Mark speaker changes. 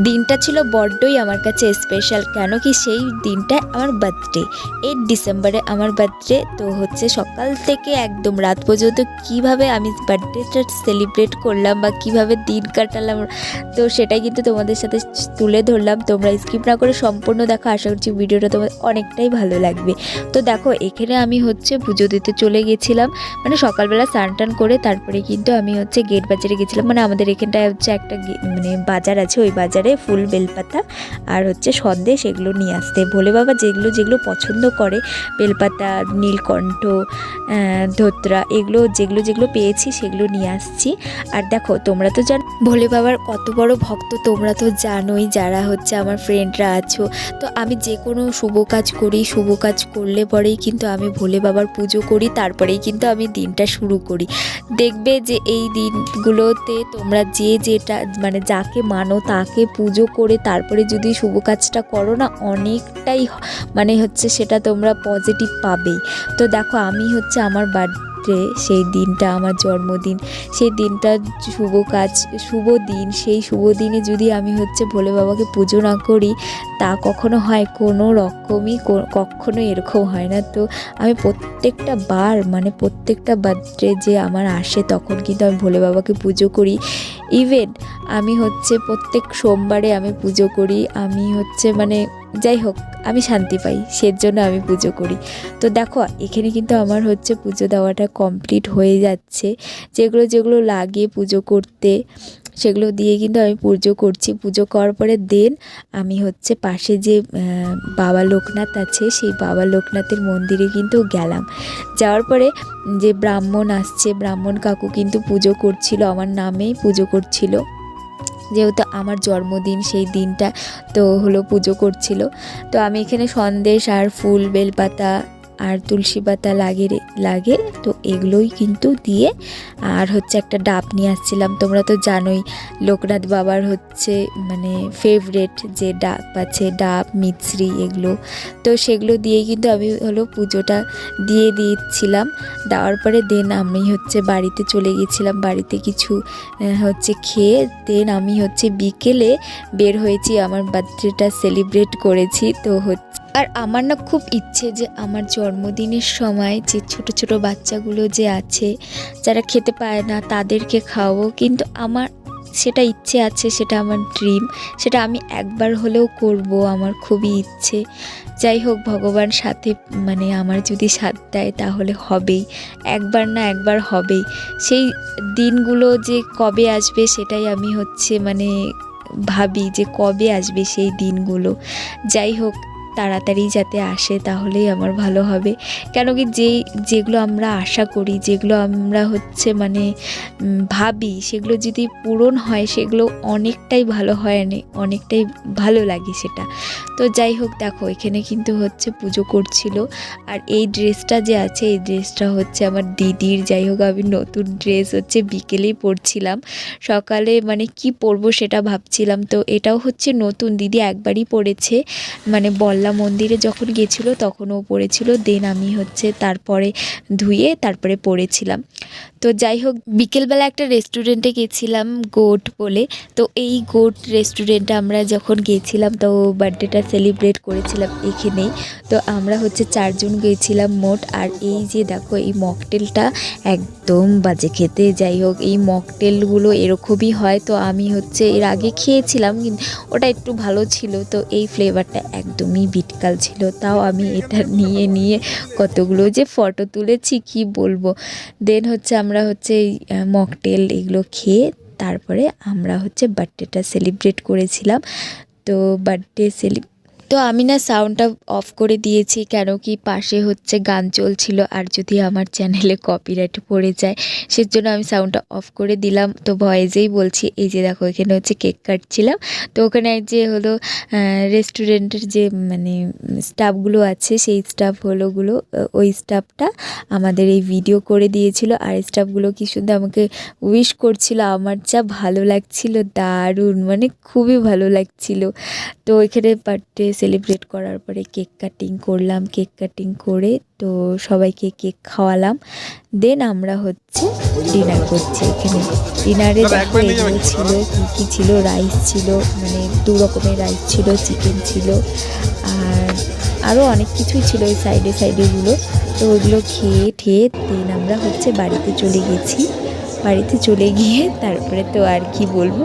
Speaker 1: দিনটা ছিল বড্ডই আমার কাছে স্পেশাল, কেন কি সেই দিনটা আমার বার্থডে। 8 ডিসেম্বরে আমার বার্থডে। তো হচ্ছে সকাল থেকে একদম রাত পর্যন্ত কিভাবে আমি বার্থডেটা সেলিব্রেট করলাম বা কিভাবে দিন কাটালাম, তো সেটাই কিন্তু তোমাদের সাথে তুলে ধরলাম। তোমরা স্কিপ না করে সম্পূর্ণ দেখো, আশা করছি ভিডিওটা তোমাদের অনেকটাই ভালো লাগবে। তো দেখো এখানে আমি হচ্ছে পুজো দিতে চলে গেছিলাম, মানে সকালবেলা স্নান টান করে তারপরে কিন্তু আমি হচ্ছে গেট বাজারে গেছিলাম। মানে আমাদের এখানটায় হচ্ছে একটা মানে বাজার আছে, ওই বাজারে ফুল বেলপাতা আর হচ্ছে সন্দেশ এগুলো নিয়ে আসতে। ভোলে বাবা যেগুলো যেগুলো পছন্দ করে, বেলপাতা, নীলকণ্ঠ, ধোত্রা, এগুলো যেগুলো যেগুলো পেয়েছি সেগুলো নিয়ে আসছি। আর দেখো তোমরা তো জানো ভোলে বাবার কত বড় ভক্ত, তোমরা তো জানোই যারা হচ্ছে আমার ফ্রেন্ডরা আছো। তো আমি যে কোনো শুভ কাজ করি, শুভ কাজ করলে পরেই কিন্তু আমি ভোলে বাবার পুজো করি, তারপরেই কিন্তু আমি দিনটা শুরু করি। দেখবে যে এই দিনগুলোতে তোমরা যে যেটা মানে যাকে মানো তাকে পুজো করে তারপরে যদি শুভ কাজটা করো না, অনেকটাই মানে হচ্ছে সেটা তোমরা পজিটিভ পাবেই। তো দেখো আমি হচ্ছে আমার বার্থডে, সেই দিনটা আমার জন্মদিন, সেই দিনটা শুভ কাজ, শুভ দিন, সেই শুভ দিনে যদি আমি হচ্ছে ভোলে বাবাকে পুজো না করি তা কখনো হয়? কোনো রকমই কখনো এরকম হয় না। তো আমি প্রত্যেকটা বার মানে প্রত্যেকটা বার্থডে যে আমার আসে তখন কিন্তু আমি ভোলে বাবাকে পুজো করি। ইভেন আমি হচ্ছে প্রত্যেক সোমবারে আমি পুজো করি। আমি হচ্ছে মানে যাই হোক আমি শান্তি পাই, সেজন্য আমি পুজো করি। তো দেখো এখানে কিন্তু আমার হচ্ছে পুজো দেওয়াটা কমপ্লিট হয়ে যাচ্ছে। যেগুলো যেগুলো লাগে পুজো করতে সেগুলো দিয়ে কিন্তু আমি পুজো করছি। পুজো করার পরে দেন আমি হচ্ছে পাশে যে বাবা লোকনাথ আছে সেই বাবা লোকনাথের মন্দিরে কিন্তু গেলাম। যাওয়ার পরে যে ব্রাহ্মণ আসছে, ব্রাহ্মণ কাকু কিন্তু পুজো করছিল, আমার নামেই পুজো করছিল, যেহেতু আমার জন্মদিন সেই দিনটা তো হলো পুজো করছিল। তো আমি এখানে সন্দেশ আর ফুল বেলপাতা আর তুলসী পাতা লাগে তো এগুলোই কিন্তু দিয়ে আর হচ্ছে একটা ডাব নিয়ে আসছিলাম। তোমরা তো জানোই লোকনাথ বাবার হচ্ছে মানে ফেভারেট যে ডাব আছে, ডাব মিছরি এগুলো, তো সেগুলো দিয়েই কিন্তু আমি হলো পুজোটা দিয়ে দিচ্ছিলাম। দেওয়ার পরে দেন আমি হচ্ছে বাড়িতে চলে গেছিলাম, বাড়িতে কিছু হচ্ছে খেয়ে দেন আমি হচ্ছে বিকেলে বের হয়েছি, আমার বার্থডেটা সেলিব্রেট করেছি। তো হচ্ছে আর আমার না খুব ইচ্ছে যে আমার জন্মদিনের সময় যে ছোট ছোট বাচ্চাগুলো যে আছে যারা খেতে পায় না তাদেরকে খাওয়াবো, কিন্তু আমার সেটা ইচ্ছে আছে, সেটা আমার ড্রিম, সেটা আমি একবার হলেও করব, আমার খুবই ইচ্ছে। যাই হোক ভগবান সাথে মানে আমার যদি সাথ দেয় তাহলে হবেই, একবার না একবার হবেই। সেই দিনগুলো যে কবে আসবে সেটাই আমি হচ্ছে মানে ভাবি যে কবে আসবে সেই দিনগুলো। যাই হোক তাড়াতাড়ি যাতে আসে তাহলেই আমার ভালো হবে। কেন কি যেগুলো আমরা আশা করি, যেগুলো আমরা হচ্ছে মানে ভাবি সেগুলো যদি পূরণ হয় সেগুলো অনেকটাই ভালো হয়, অনেকটাই ভালো লাগে সেটা। তো যাই হোক দেখো এখানে কিন্তু হচ্ছে পুজো করছিল। আর এই ড্রেসটা যে আছে এই ড্রেসটা হচ্ছে আমার দিদির। যাই হোক আমি নতুন ড্রেস হচ্ছে বিকেলেই পরছিলাম, সকালে মানে কি পরবো সেটা ভাবছিলাম। তো এটাও হচ্ছে নতুন, দিদি একবারই পরেছে, মানে বল্লা মন্দিরে যখন গেছিলো তখন ও পরেছিল, দেন আমি হচ্ছে তারপরে ধুয়ে তারপরে পরেছিলাম। তো যাই হোক বিকেলবেলা একটা রেস্টুরেন্টে গেছিলাম গোট বলে। তো এই গোট রেস্টুরেন্টে আমরা যখন গেছিলাম তো বার্থডেটা সেলিব্রেট করেছিলাম এখানেই। তো আমরা হচ্ছে 4 জন গেছিলাম মোট। আর এই যে দেখো এই মকটেলটা একদম বাজে খেতে। যাই হোক এই মকটেলগুলো এরকমই হয়, তো আমি হচ্ছে এর আগে খেয়েছিলাম কিন্তু ওটা একটু ভালো ছিল। তো এই ফ্লেভারটা একদমই বিটকাল ছিল, তাও আমি এটা নিয়ে কতগুলো যে ফটো তুলেছি কি বলবো। দেন হচ্ছে আমরা হচ্ছে এই মকটেল এগুলো খেয়ে তারপরে আমরা হচ্ছে বার্থডেটা সেলিব্রেট করেছিলাম। তো তো আমি না সাউন্ডটা অফ করে দিয়েছি, কেন কি পাশে হচ্ছে গান চলছিল আর যদি আমার চ্যানেলে কপিরাইট পড়ে যায় সেজন্য আমি সাউন্ডটা অফ করে দিলাম। তো ভয়েসেই বলছি, এই যে দেখো এখানে হচ্ছে কেক কাটছিলাম। তো ওখানে যে হলো রেস্টুরেন্টের যে মানে স্টাফগুলো আছে সেই ওই স্টাফটা আমাদের এই ভিডিও করে দিয়েছিল। আর স্টাফগুলো কি সুন্দর আমাকে উইশ করছিল, আমার যা ভালো লাগছিল, দারুণ মানে খুবই ভালো লাগছিল। তো এখানে বার্থডে সেলিব্রেট করার পরে কেক কাটিং করলাম, কেক কাটিং করে তো সবাইকে কেক খাওয়ালাম। দেন আমরা হচ্ছে ডিনার করছি এখানে। ডিনারে দেখো এগুলো ছিল, কী ছিল, রাইস ছিল, মানে 2 রকমের রাইস ছিল, চিকেন ছিল, আর আরও অনেক কিছুই ছিল ওই সাইডেগুলো। তো ওগুলো খেয়ে ঠেয়ে দেন আমরা হচ্ছে বাড়িতে চলে গেছি। বাড়িতে চলে গিয়ে তারপরে তো আর কি বলবো,